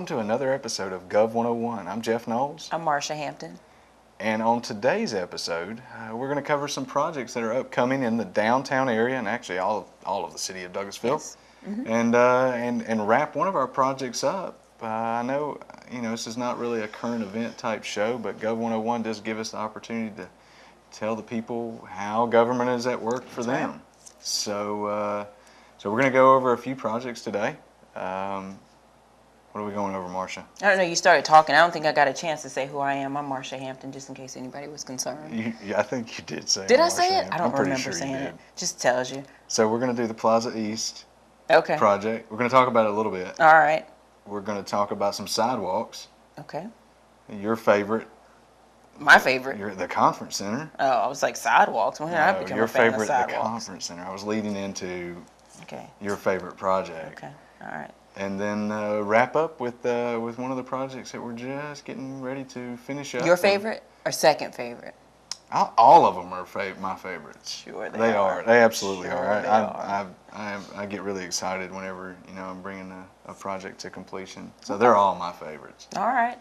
to another episode of GOV 101. I'm Jeff Noles. I'm Marcia Hampton. And on today's episode, we're going to cover some projects that are upcoming in the downtown area and actually all of the city of Douglasville. Yes. Mm-hmm. And wrap one of our projects up. I know, this is not really a current event type show, but GOV 101 does give us the opportunity to tell the people how government is at work for them. Right. So we're going to go over a few projects today. What are we going over, Marcia? I don't know, you started talking. I don't think I got a chance to say who I am. I'm Marcia Hampton, just in case anybody was concerned. I think you did say it. Did I say it? Hampton. I don't remember sure saying it. Just tells you. So we're going to do the Plaza East Okay. project. We're going to talk about it a little bit. All right. We're going to talk about some sidewalks. Okay. Your favorite. My favorite. The conference center. Oh, I was like sidewalks. When did I become a fan of sidewalks? The conference center. I was leading into Okay. your favorite project. Okay. All right. And then wrap up with one of the projects that we're just getting ready to finish up. Your favorite or second favorite? All of them are my favorites. Sure they are. They absolutely Sure are. they are. I get really excited whenever I'm bringing a project to completion. So they're all my favorites. All right.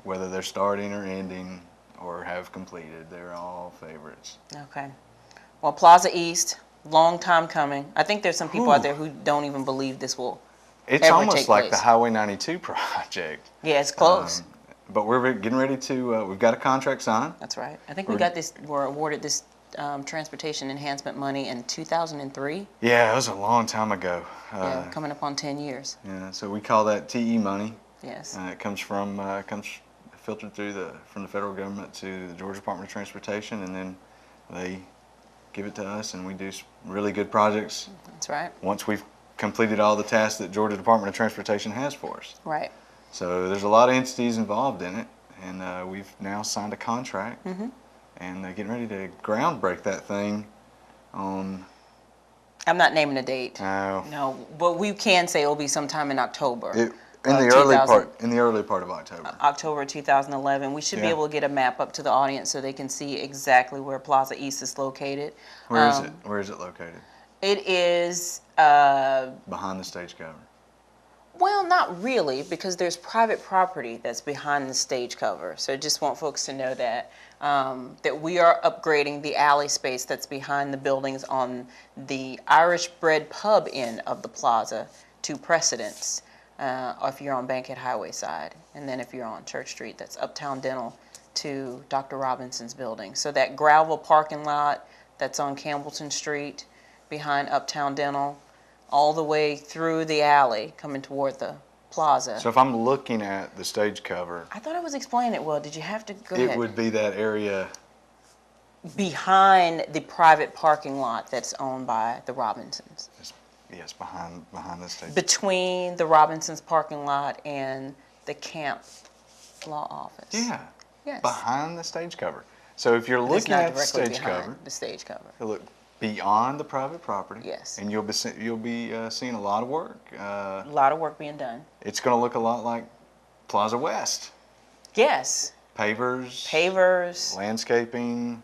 Whether they're starting or ending or have completed, they're all favorites. Okay. Well, Plaza East, long time coming. I think there's some people out there who don't even believe this will It's ever almost take like place. the Highway 92 project. Yeah, it's close. But we're getting ready to, we've got a contract signed. That's right. I think we're awarded this transportation enhancement money in 2003. Yeah, it was a long time ago. Yeah, coming up on 10 years. Yeah, so we call that TE money. Yes. It comes filtered from the federal government to the Georgia Department of Transportation, and then they give it to us, and we do really good projects. That's right. Once we've completed all the tasks that Georgia Department of Transportation has for us. Right. So there's a lot of entities involved in it, and we've now signed a contract, and getting ready to ground break that thing on. I'm not naming a date. No. No, but we can say it'll be sometime in October. In the early part of October. October 2011. We should be able to get a map up to the audience so they can see exactly where Plaza East is located. Where is it? Where is it located? It is behind the stage cover. Well, not really, because there's private property that's behind the stage cover. So I just want folks to know that that we are upgrading the alley space that's behind the buildings on the Irish Bread Pub end of the plaza to Precedence, or if you're on Bankhead Highway side. And then if you're on Church Street, that's Uptown Dental to Dr. Robinson's building. So that gravel parking lot that's on Campbellton Street behind Uptown Dental, all the way through the alley coming toward the plaza. So if I'm looking at the stage cover, I thought I was explaining it well. Did you have to go ahead? It would be that area behind the private parking lot that's owned by the Robinsons. Yes, behind the stage. Between the Robinsons parking lot and the Camp Law Office. Yeah. Yes. Behind the stage cover. So if you're looking at the stage cover, you look beyond the private property. Yes. And you'll be seeing a lot of work. A lot of work being done. It's going to look a lot like Plaza West. Yes. Pavers. Landscaping.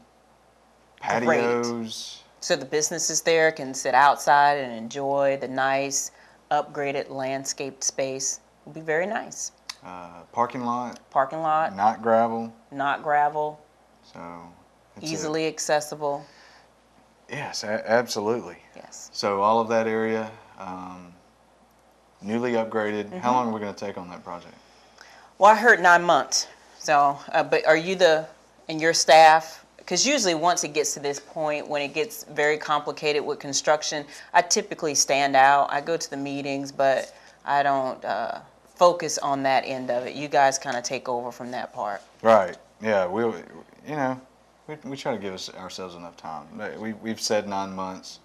Patios. Great. So the businesses there can sit outside and enjoy the nice, upgraded landscaped space. It'll be very nice. Parking lot. Parking lot. Not gravel. Not gravel. So. Easily accessible. Yes, absolutely. Yes. So all of that area, newly upgraded. How long are we going to take on that project? Well, I heard 9 months. So, but are you and your staff? Because usually once it gets to this point, when it gets very complicated with construction, I typically stand out. I go to the meetings, but I don't focus on that end of it. You guys kind of take over from that part. Right. Yeah. We try to give ourselves enough time. We've said 9 months.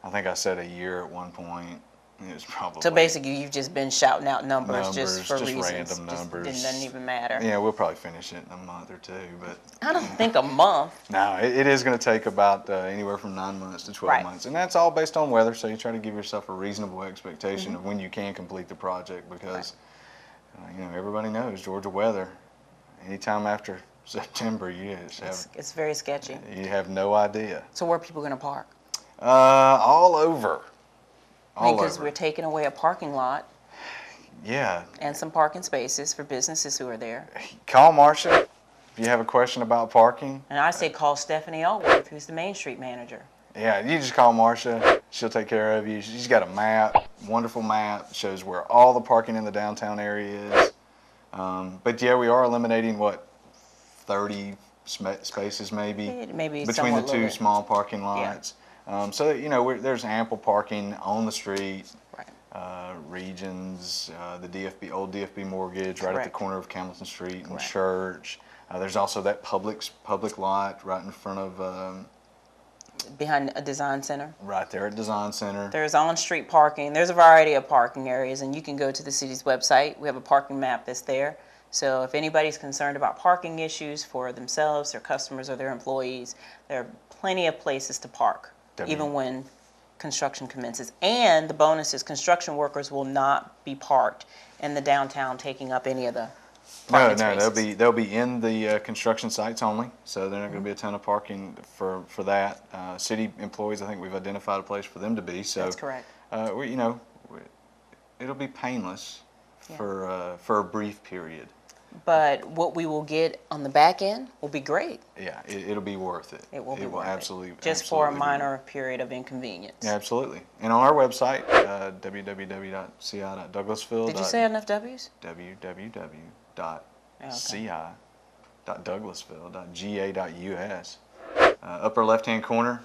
I think I said a year at one point. It was probably. So basically, you've just been shouting out numbers just for reasons. Random numbers. It doesn't even matter. Yeah, we'll probably finish it in a month or two, but. I don't think a month. No, it is going to take about anywhere from 9 months to 12 months, and that's all based on weather. So you try to give yourself a reasonable expectation of when you can complete the project, because everybody knows Georgia weather. Anytime after September, it's very sketchy. You have no idea. So where are people going to park? All over. Because we're taking away a parking lot Yeah. And some parking spaces for businesses who are there. Call Marcia if you have a question about parking. And I say call Stephanie Elworth, who's the Main Street manager. Yeah, you just call Marcia. She'll take care of you. She's got a map, wonderful map, shows where all the parking in the downtown area is. But yeah, we are eliminating, what, 30 spaces maybe? Maybe between the somewhat two little. small parking lots. So that, you know, there's ample parking on the street. Right. Regions, the DFB, old DFB mortgage, right at the Correct. corner of Camilton Street and Correct. Church. There's also that public lot right in front of, Behind a design center. right there at Design Center. There's on-street parking. There's a variety of parking areas, and you can go to the city's website. We have a parking map that's there. So if anybody's concerned about parking issues for themselves, their customers, or their employees, there are plenty of places to park, even when construction commences. And the bonus is construction workers will not be parked in the downtown taking up any of the parking spaces. they'll be in the construction sites only, so they're not going to be a ton of parking for that. City employees, I think we've identified a place for them to be. So That's correct. It'll be painless for a brief period. But what we will get on the back end will be great. Yeah, it'll be worth it. It will be worth absolutely, it. Just for a minor period of inconvenience. Yeah, absolutely. And on our website, www.ci.douglasville. Did you say enough W's? www.ci.douglasville.ga.us. Upper left-hand corner,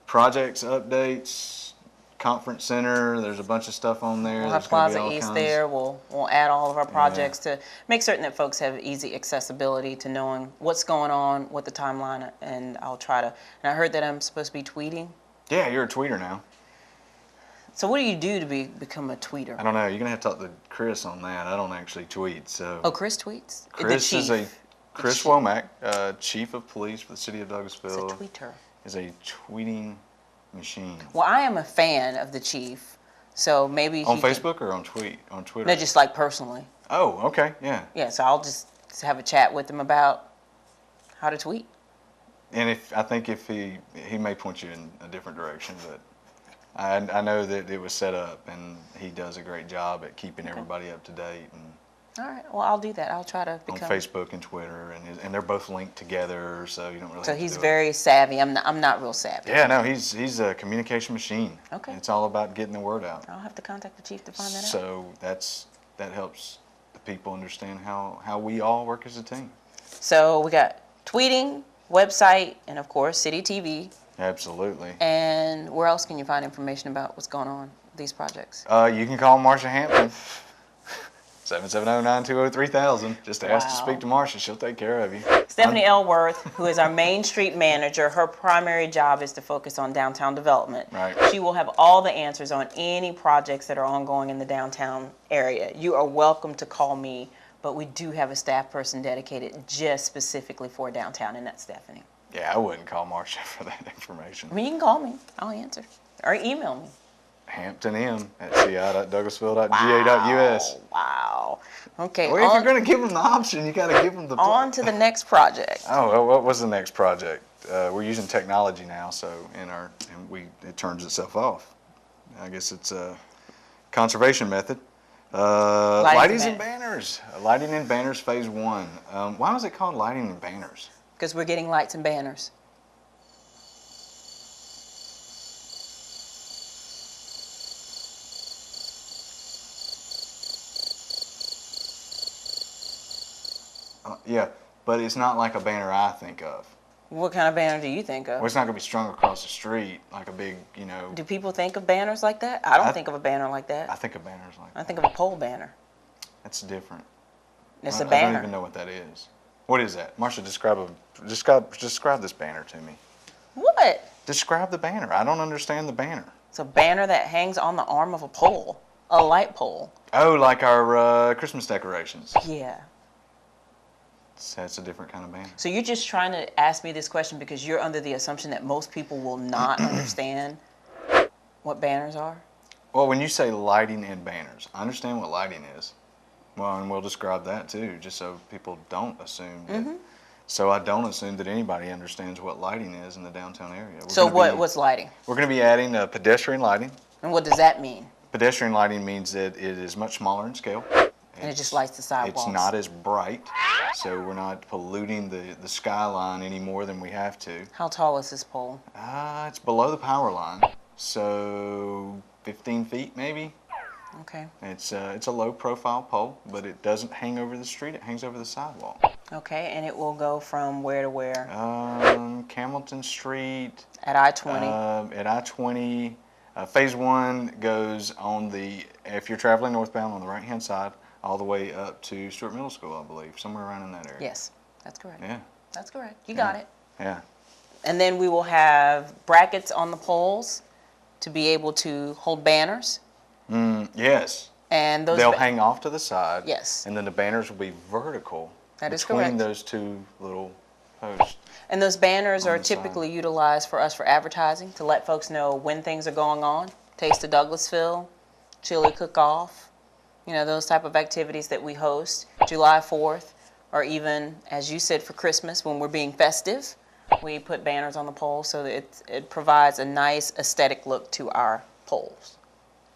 projects, updates, conference center. There's a bunch of stuff on there. We'll have Plaza East there. We'll add all of our projects to make certain that folks have easy accessibility to knowing what's going on, what the timeline, and I'll try to. And I heard that I'm supposed to be tweeting. Yeah, you're a tweeter now. So what do you do to become a tweeter? I don't know. You're gonna have to talk to Chris on that. I don't actually tweet. So. Oh, Chris tweets. Chris Chris Womack, Chief of Police for the City of Douglasville. Is a tweeter. Is a tweeting machine. Well, I am a fan of the chief, so maybe on Facebook or on Twitter. No, just like personally. Oh, okay, yeah. Yeah, so I'll just have a chat with him about how to tweet. And I think if he may point you in a different direction, but I know that it was set up, and he does a great job at keeping everybody up to date. And all right, well, I'll do that. I'll try to become on Facebook and Twitter, and they're both linked together, so you don't really. So he's very savvy. I'm not real savvy. Yeah, no, he's a communication machine. Okay. It's all about getting the word out. I'll have to contact the chief to find that out. So that helps the people understand how we all work as a team. So we got tweeting, website, and of course CITI TV. Absolutely. And where else can you find information about what's going on these projects? You can call Marcia Hampton. 770-920-3000. Just ask to speak to Marcia. She'll take care of you. Stephanie Elworth, who is our Main Street manager, her primary job is to focus on downtown development. Right. She will have all the answers on any projects that are ongoing in the downtown area. You are welcome to call me, but we do have a staff person dedicated just specifically for downtown, and that's Stephanie. Yeah, I wouldn't call Marcia for that information. I mean, you can call me. I'll answer. Or email me. HamptonM@ci.douglasville.ga.us. Wow. Okay. Well, if you're going to give them the option, you got to give them the. On to the next project. Oh, well, what was the next project? We're using technology now, so it turns itself off. I guess it's a conservation method. Lighting and banners. Lighting and banners phase 1. Why was it called lighting and banners? Because we're getting lights and banners. Yeah, but it's not like a banner I think of. What kind of banner do you think of? Well, it's not going to be strung across the street like a big, Do people think of banners like that? I don't think of a banner like that. I think of banners like that. I think of a pole banner. That's different. It's a banner. I don't even know what that is. What is that? Marcia, describe this banner to me. What? Describe the banner. I don't understand the banner. It's a banner that hangs on the arm of a pole, a light pole. Oh, like our Christmas decorations. Yeah. That's a different kind of banner. So you're just trying to ask me this question because you're under the assumption that most people will not understand what banners are? Well, when you say lighting and banners, I understand what lighting is. Well, and we'll describe that too, just so people don't assume that. So I don't assume that anybody understands what lighting is in the downtown area. So what's lighting? We're going to be adding pedestrian lighting. And what does that mean? Pedestrian lighting means that it is much smaller in scale. And it just lights the sidewalks. It's not as bright, so we're not polluting the skyline any more than we have to. How tall is this pole? It's below the power line, so 15 feet maybe. Okay. It's a low profile pole, but it doesn't hang over the street, it hangs over the sidewalk. Okay, and it will go from where to where? Camilton Street. At I-20? At I-20. Phase 1 goes on if you're traveling northbound, on the right-hand side, all the way up to Stewart Middle School, I believe, somewhere around in that area. Yes, that's correct. Yeah. That's correct. You got it. Yeah. And then we will have brackets on the poles to be able to hold banners. Yes. And those they'll hang off to the side. Yes. And then the banners will be vertical that is between correct. those two little posts. And those banners are the typically utilized for us for advertising, to let folks know when things are going on. Taste of Douglasville, chili cook-off, those type of activities that we host. July 4th, or even, as you said, for Christmas, when we're being festive, we put banners on the pole so that it provides a nice aesthetic look to our poles.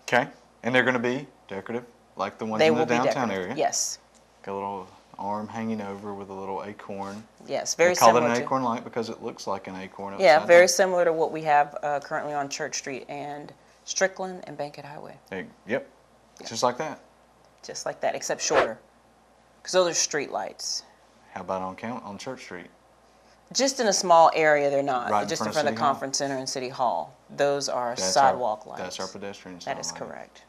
Okay. And they're going to be decorative, like the ones They in the will be downtown decorative. area. Yes. Got a little arm hanging over with a little acorn. Yes, very They call it similar an to. acorn light because it looks like an acorn. Yeah, upside very down. similar to what we have currently on Church Street and Strickland and Bankhead Highway. Yep. Just like that. Just like that, except shorter. Because those are street lights. How about on Church Street? Just in a small area, they're not. Right in just in front front of of the City Hall? Conference Center and City Hall. Those are That's sidewalk lights. That's our pedestrian That is lighting. correct.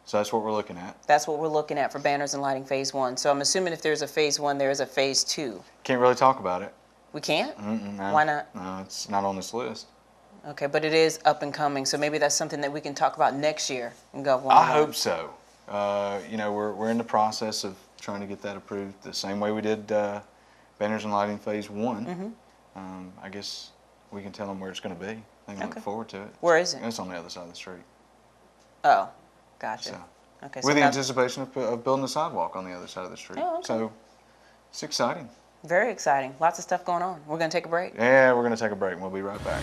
So that's what we're looking at. That's what we're looking at for banners and lighting phase 1. So I'm assuming if there's a phase 1, there is a phase 2. Can't really talk about it. We can't? No. Why not? No, it's not on this list. Okay, but it is up and coming, so maybe that's something that we can talk about next year in GOV. I hope so. We're in the process of trying to get that approved the same way we did banners and lighting phase 1. I guess we can tell them where it's going to be. They can look forward to it. Where is it? It's on the other side of the street. Oh, gotcha. So, Okay, with the that's anticipation of building a sidewalk on the other side of the street. Oh, okay. So it's exciting. very exciting. Lots of stuff going on. We're going to take a break. Yeah, we're going to take a break and we'll be right back.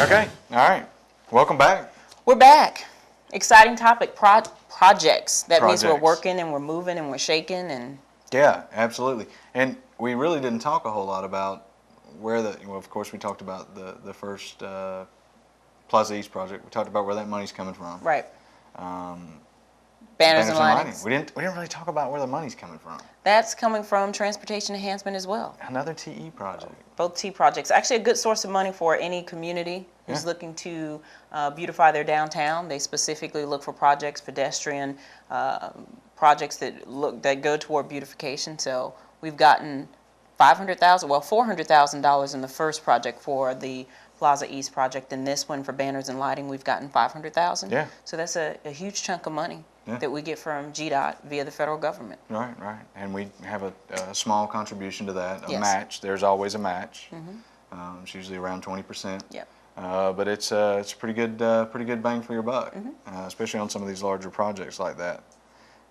Okay, all right. Welcome back. We're back. Exciting topic, projects. That means we're Projects. working and we're moving and we're shaking and... Yeah, absolutely. And we really didn't talk a whole lot about of course we talked about the first Plaza East project. We talked about where that money's coming from. Right. Banners and lighting. We didn't really talk about where the money's coming from. That's coming from transportation enhancement as well. Another TE project. Both T projects. Actually a good source of money for any community who's looking to beautify their downtown. They specifically look for projects, pedestrian projects that go toward beautification. So we've gotten $400,000 in the first project for the Plaza East project, and this one for banners and lighting, we've gotten $500,000. Yeah. So that's a huge chunk of money that we get from GDOT via the federal government. Right. And we have a small contribution to that, a Yes. match. There's always a match. It's usually around 20%. Yep. But it's a pretty good bang for your buck, especially on some of these larger projects like that.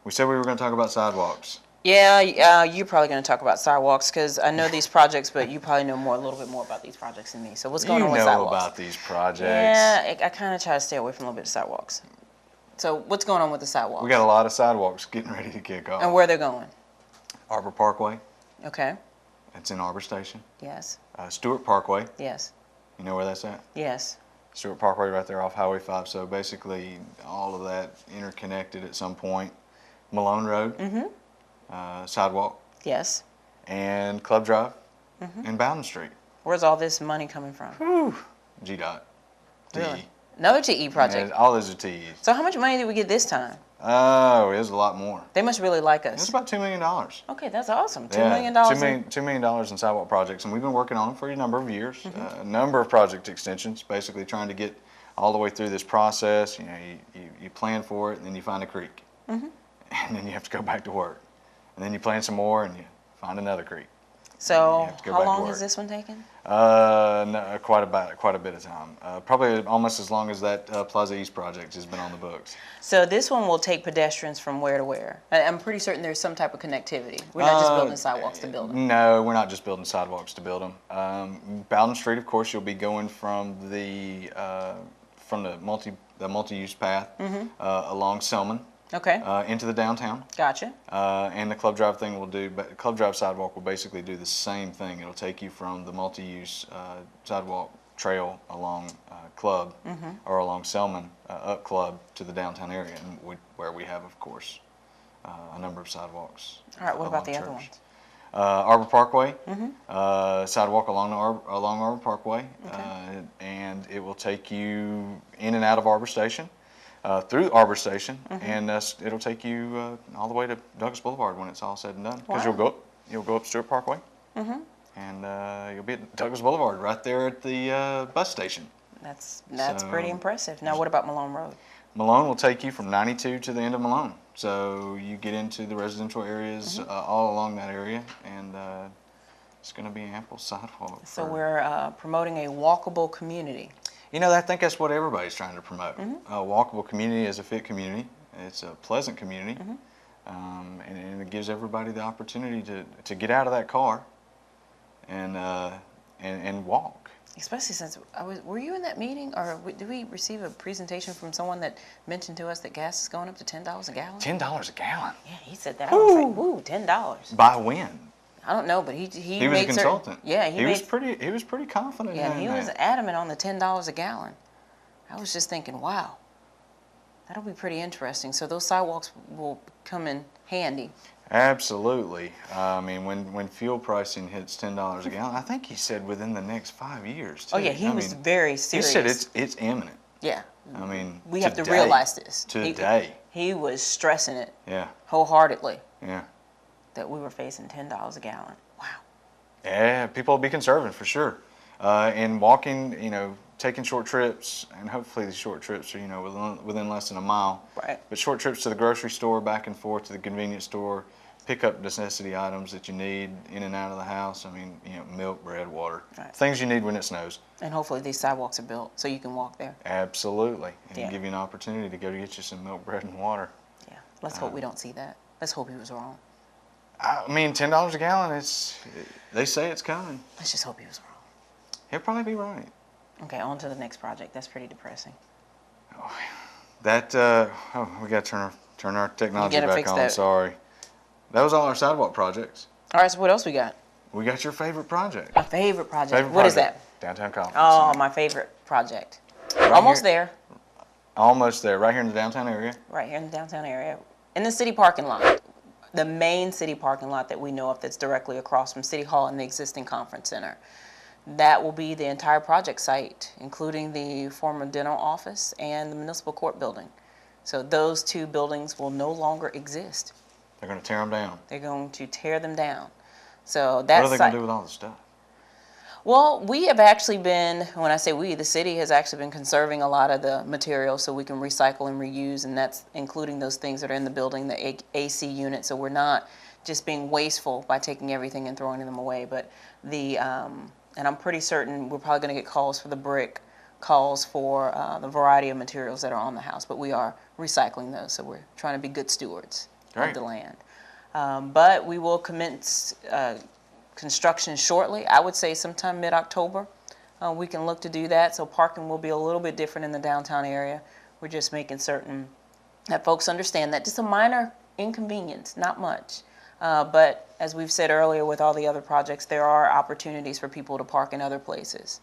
We said we were going to talk about sidewalks. Yeah, you're probably going to talk about sidewalks because I know these projects, but you probably know a little bit more about these projects than me. So what's going on with You know sidewalks? about these projects. Yeah, I kind of try to stay away from a little bit of sidewalks. So what's going on with the sidewalks? We got a lot of sidewalks getting ready to kick off. And where they're going? Arbor Parkway. Okay. It's in Arbor Station. Yes. Stewart Parkway. Yes. You know where that's at? Yes. Stewart Parkway right there off Highway 5. So basically all of that interconnected at some point. Malone Road. Sidewalk. Yes. And Club Drive. And Bowden Street. Where's all this money coming from? GDOT. TE. Really? Another TE project. And all those are TEs. So how much money did we get this time? Oh, it was a lot more. They must really like It's us. about $2 million. Okay, that's awesome. $2 Yeah, million. $2 million in sidewalk projects, and we've been working on them for a number of years. A number of project extensions, basically trying to get all the way through this process. You know, you plan for it, and then you find a creek, and then you have to go back to work, and then you plan some more, and you find another creek. So have to go how back to long work. has this one taken? No, quite a bit of time. Probably almost as long as that Plaza East project has been on the books. So this one will take pedestrians from where to where? I'm pretty certain there's some type of connectivity. We're not just building sidewalks to build them. No, we're not just building sidewalks to build them. Bowden Street, of course, you'll be going from the multi-use path along Selman. Okay. Into the downtown. Gotcha. And the Club Drive thing will do, but Club Drive sidewalk will basically do the same thing. It'll take you from the multi-use sidewalk trail along Club or along Selman up Club to the downtown area, and where we have, of course, a number of sidewalks. All right. What about the church. other ones? Arbor Parkway, sidewalk along Arbor Parkway, and it will take you in and out of Arbor Station. Through Arbor Station, and it'll take you all the way to Douglas Boulevard when it's all said and done. Because you'll go up Stewart Parkway, and you'll be at Douglas Boulevard right there at the bus station. That's pretty impressive. Now, what about Malone Road? Malone will take you from 92 to the end of Malone, so you get into the residential areas all along that area, and it's going to be ample sidewalk. So we're promoting a walkable community. You know, I think that's what everybody's trying to promote. A walkable community is a fit community. It's a pleasant community, and it gives everybody the opportunity to get out of that car and walk. Especially since were you in that meeting, or did we receive a presentation from someone that mentioned to us that gas is going up to $10 a gallon? $10 a gallon. Yeah, he said that. I was like, "Woo, $10." By when? I don't know, but he was a consultant. Yeah, he was pretty confident. Yeah, in he that. was adamant on the $10 a gallon. I was just thinking, wow, that'll be pretty interesting. So those sidewalks will come in handy. Absolutely. I mean, when fuel pricing hits $10 a gallon, I think he said within the next 5 years. Too. Oh yeah, he was very serious. He said it's imminent. Yeah. I mean, we have to realize this. Today. He was stressing it. Yeah. Wholeheartedly. Yeah. That we were facing $10 a gallon. Wow. Yeah, people will be conserving for sure. And walking, taking short trips, and hopefully the short trips are, within less than a mile. Right. But short trips to the grocery store, back and forth to the convenience store, pick up necessity items that you need in and out of the house. I mean, milk, bread, water, things you need when it snows. And hopefully these sidewalks are built so you can walk there. Absolutely. And give you an opportunity to go to get you some milk, bread, and water. Yeah. Let's hope we don't see that. Let's hope he was wrong. I mean, $10 a gallon, they say it's coming. Let's just hope he was wrong. He'll probably be right. Okay, on to the next project. That's pretty depressing. Oh, we got to turn our technology back on. That. Sorry. That was all our sidewalk projects. All right, so what else we got? We got your favorite project. My favorite project. What is that? Downtown Conference. Oh, my favorite project. Almost there. Almost there. Right here in the downtown area. Right here in the downtown area. In the city parking lot. The main city parking lot that we know of that's directly across from City Hall and the existing conference center. That will be the entire project site, including the former dental office and the municipal court building. So those two buildings will no longer exist. They're going to tear them down. They're going to tear them down. So that's what are they going to do with all the stuff? Well, we have actually been, when I say we, the city has actually been conserving a lot of the materials so we can recycle and reuse, and that's including those things that are in the building, the AC unit. So we're not just being wasteful by taking everything and throwing them away. But and I'm pretty certain we're probably going to get calls for the brick, calls for the variety of materials that are on the house. But we are recycling those, so we're trying to be good stewards of the land. But we will commence construction shortly. I would say sometime mid-October we can look to do that. So parking will be a little bit different in the downtown area. We're just making certain that folks understand that. Just a minor inconvenience, not much. But as we've said earlier with all the other projects, there are opportunities for people to park in other places.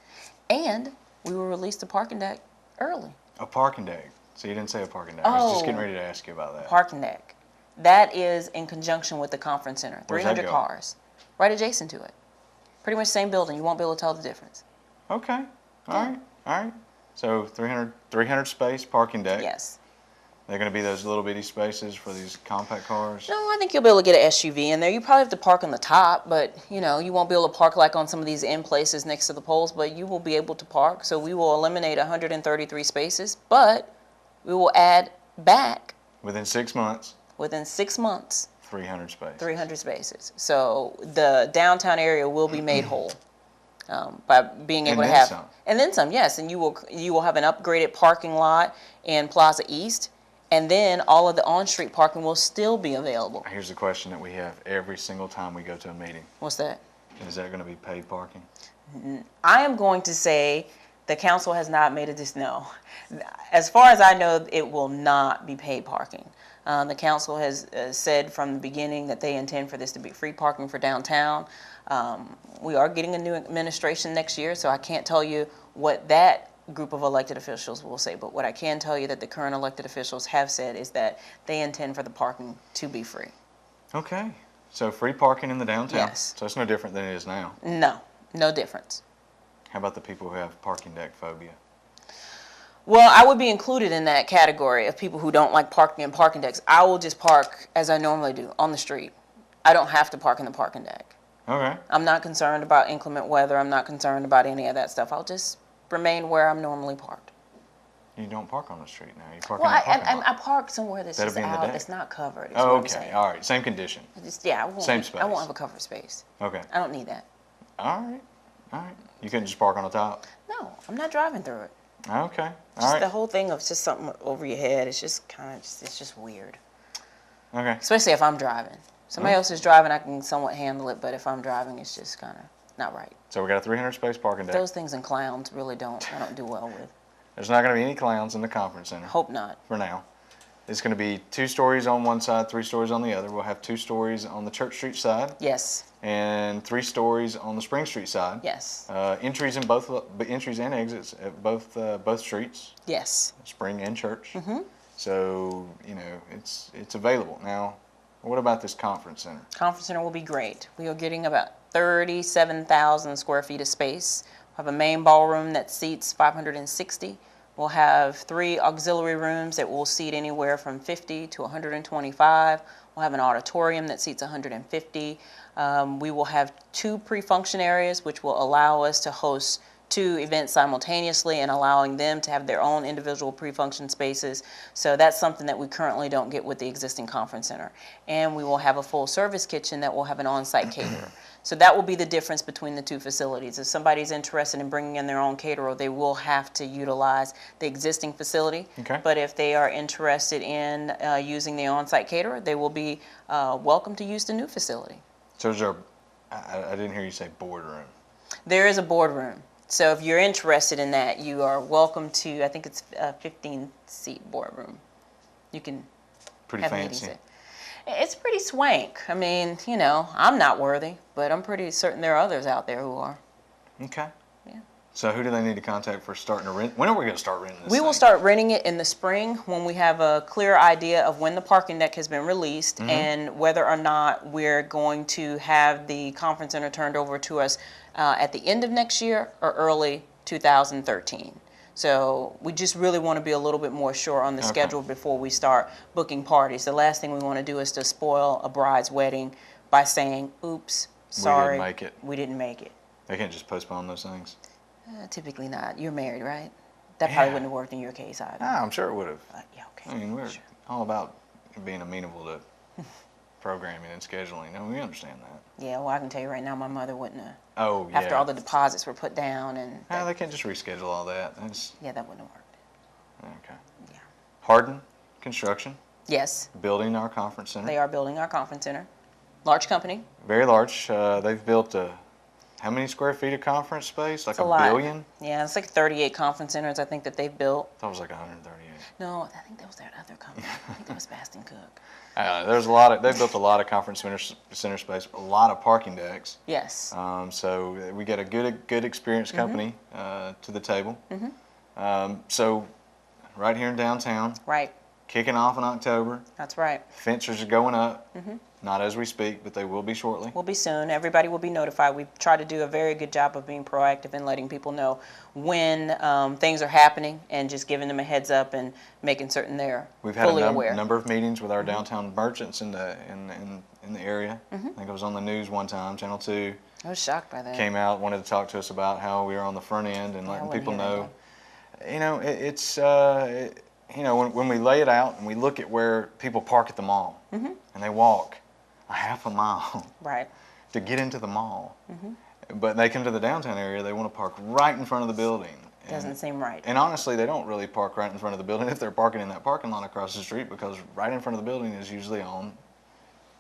And we will release the parking deck early. A parking deck. So you didn't say a parking deck. I was just getting ready to ask you about that. Parking deck. That is in conjunction with the conference center. 300 cars. Right adjacent to it. Pretty much same building. You won't be able to tell the difference. Okay. All right. So 300 space parking deck. Yes. They're going to be those little bitty spaces for these compact cars? No, I think you'll be able to get an SUV in there. You probably have to park on the top, but you won't be able to park like on some of these end places next to the poles, but you will be able to park. So we will eliminate 133 spaces, but we will add back within 6 months. Within 6 months. 300 spaces. 300 spaces. So the downtown area will be made whole by being able to have, and then some, yes. And you will have an upgraded parking lot in Plaza East, and then all of the on-street parking will still be available. Here's the question that we have every single time we go to a meeting. What's that? Is that going to be paid parking? I am going to say the council has not made it no. As far as I know, it will not be paid parking. The council has said from the beginning that they intend for this to be free parking for downtown. We are getting a new administration next year, so I can't tell you what that group of elected officials will say, but what I can tell you that the current elected officials have said is that they intend for the parking to be free. Okay, so free parking in the downtown? Yes. So it's no different than it is now? No, no difference. How about the people who have parking deck phobia? Well, I would be included in that category of people who don't like parking in parking decks. I will just park as I normally do, on the street. I don't have to park in the parking deck. Okay. I'm not concerned about inclement weather. I'm not concerned about any of that stuff. I'll just remain where I'm normally parked. You don't park on the street now. You park Well, in the parking lot. I park somewhere that's just out. It's not covered. Oh, okay. All right. Same condition. Same space. I won't have a covered space. Okay. I don't need that. All right. All right. You couldn't just park on the top? No, I'm not driving through it. Okay. Just the whole thing of just something over your head. It's just it's just weird. Okay. Especially if I'm driving. Somebody else is driving, I can somewhat handle it, but if I'm driving, it's just kind of not right. So we got a 300 space parking deck. Those things and clowns really I don't do well with. There's not going to be any clowns in the conference center. Hope not. For now. It's going to be 2 stories on one side, 3 stories on the other. We'll have 2 stories on the Church Street side. Yes. And 3 stories on the Spring Street side. Yes. Entries and exits at both streets. Yes. Spring and Church. Mm-hmm. So it's available now. What about this conference center? Conference center will be great. We are getting about 37,000 square feet of space. We have a main ballroom that seats 560. We'll have 3 auxiliary rooms that will seat anywhere from 50 to 125. We'll have an auditorium that seats 150. We will have 2 pre-function areas, which will allow us to host 2 events simultaneously and allowing them to have their own individual pre-function spaces. So that's something that we currently don't get with the existing conference center. And we will have a full service kitchen that will have an on-site caterer. So that will be the difference between the 2 facilities. If somebody's interested in bringing in their own caterer, they will have to utilize the existing facility. Okay. But if they are interested in using the on-site caterer, they will be welcome to use the new facility. So is there, I didn't hear you say boardroom. There is a boardroom. So if you're interested in that, you are welcome to, I think it's a 15-seat boardroom. You can Pretty have fancy. meetings. It's pretty swank. I mean, I'm not worthy, but I'm pretty certain there are others out there who are. Okay. Yeah. So who do they need to contact for starting to rent? When are we going to start renting this We will thing? start renting it in the spring when we have a clear idea of when the parking deck has been released and whether or not we're going to have the conference center turned over to us at the end of next year or early 2013. So we just really want to be a little bit more sure on the schedule before we start booking parties. The last thing we want to do is to spoil a bride's wedding by saying, oops, sorry, we didn't make it. They can't just postpone those things? Typically not. You're married, right? That probably wouldn't have worked in your case either. I'm sure it would have. Yeah, okay. I mean, we're all about being amenable to programming and scheduling. No, we understand that. Yeah, well, I can tell you right now, my mother wouldn't have. Oh, yeah. After all the deposits were put down and... They can't just reschedule all that. Yeah, that wouldn't have worked. Okay. Yeah. Hardin Construction. Yes. Building our conference center. They are building our conference center. Large company. Very large. They've built how many square feet of conference space? Like It's a a lot. billion? Yeah, it's like 38 conference centers I think that they've built. I thought it was like 138. No, I think that was that other company. I think that was Baston Cook. They've built a lot of conference center space, a lot of parking decks. Yes. So we get a good experienced company to the table. So right here in downtown. Right. Kicking off in October. That's right. Fencers are going up. Not as we speak, but they will be shortly. Will be soon. Everybody will be notified. We try to do a very good job of being proactive and letting people know when things are happening and just giving them a heads up and making certain they're fully aware. We've had a number of meetings with our downtown merchants in the area. I think it was on the news one time, Channel 2. I was shocked by that. Came out, wanted to talk to us about how we were on the front end and letting people know. When we lay it out and we look at where people park at the mall and they walk a half a mile Right. to get into the mall. But they come to the downtown area, they want to park right in front of the building. Doesn't seem right. And honestly, they don't really park right in front of the building if they're parking in that parking lot across the street, because right in front of the building is usually on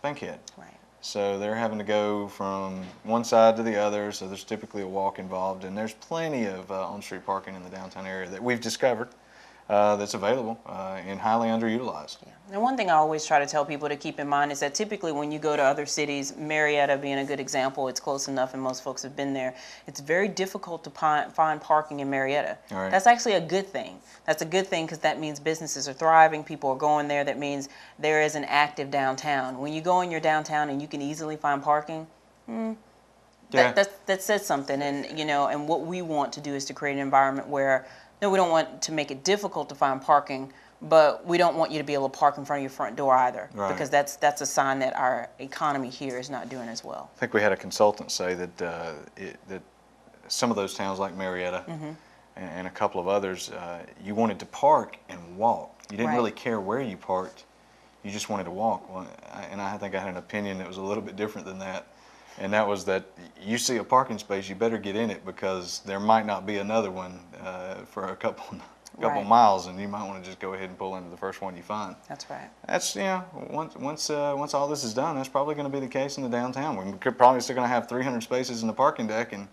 Bankhead. Right. So they're having to go from one side to the other, so there's typically a walk involved, and there's plenty of on-street parking in the downtown area that we've discovered that's available and highly underutilized. Yeah. And one thing I always try to tell people to keep in mind is that typically when you go to other cities, Marietta being a good example, it's close enough and most folks have been there, it's very difficult to find parking in Marietta. Right. That's actually a good thing. That's a good thing because that means businesses are thriving, people are going there, that means there is an active downtown. When you go in your downtown and you can easily find parking, that says something. And, you know, and what we want to do is to create an environment where, no, we don't want to make it difficult to find parking, but we don't want you to be able to park in front of your front door either, right. because that's a sign that our economy here is not doing as well. I think we had a consultant say that that some of those towns like Marietta and a couple of others, you wanted to park and walk. You didn't really care where you parked. You just wanted to walk. Well, and I think I had an opinion that was a little bit different than that. And that was that you see a parking space, you better get in it, because there might not be another one for a couple miles, and you might want to just go ahead and pull into the first one you find. That's right. That's, you know, once all this is done, that's probably going to be the case in the downtown. We're probably still going to have 300 spaces in the parking deck and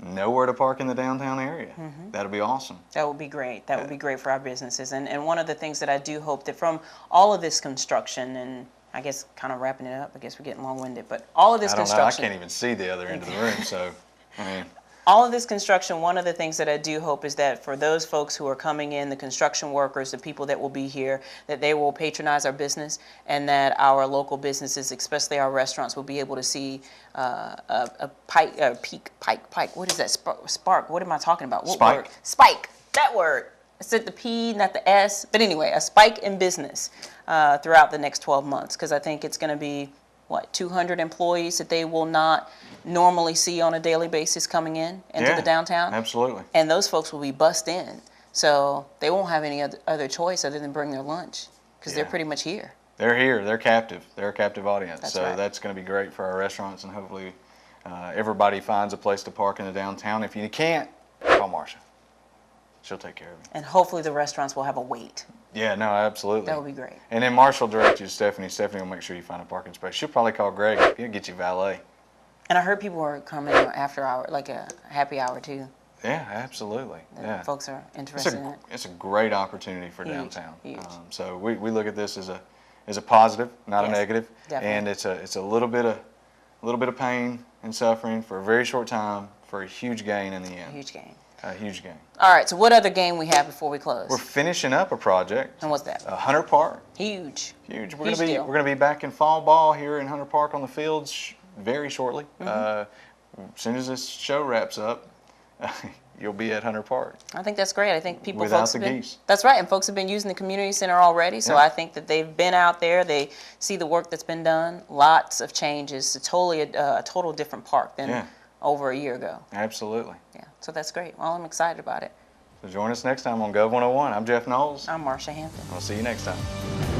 nowhere to park in the downtown area. That'll be awesome. That would be great. That would be great for our businesses. And one of the things that I do hope that from all of this construction, and I guess kind of wrapping it up, I guess we're getting long-winded, but all of this construction. I can't even see the other end of the room, so, I mean. All of this construction, one of the things that I do hope is that for those folks who are coming in, the construction workers, the people that will be here, that they will patronize our business, and that our local businesses, especially our restaurants, will be able to see a pike. What is that? Spark. What am I talking about? What Spike. Word? Spike. That word. I said the P, not the S. But anyway, a spike in business throughout the next 12 months, because I think it's going to be, 200 employees that they will not normally see on a daily basis coming into the downtown. Absolutely. And those folks will be bussed in. So they won't have any other choice other than bring their lunch, because they're pretty much here. They're here. They're captive. They're a captive audience. That's so right. That's going to be great for our restaurants, and hopefully everybody finds a place to park in the downtown. If you can't, call Marcia. She'll take care of you. And hopefully the restaurants will have a wait. Yeah, no, absolutely. That would be great. And then Marcia will direct you to Stephanie. Stephanie will make sure you find a parking space. She'll probably call Greg. He'll get you valet. And I heard people are coming after hour, like a happy hour too. Yeah, absolutely. Yeah. Folks are interested in it. It's a great opportunity for downtown. Huge. So we look at this as a positive, not a negative. Definitely. And it's a little bit of pain and suffering for a very short time for a huge gain in the end. A huge gain. A huge gain. All right, so what other game we have before we close? We're finishing up a project. And what's that? Hunter Park. Huge. Huge. We're gonna be back in fall ball here in Hunter Park on the fields very shortly. As soon as this show wraps up, you'll be at Hunter Park. I think that's great. I think Without the geese. That's right, and folks have been using the community center already, so I think that they've been out there, they see the work that's been done, lots of changes. It's totally a total different park than over a year ago. Absolutely. Yeah, so that's great. Well, I'm excited about it. So join us next time on GOV 101. I'm Jeff Noles. I'm Marcia Hampton. I'll see you next time.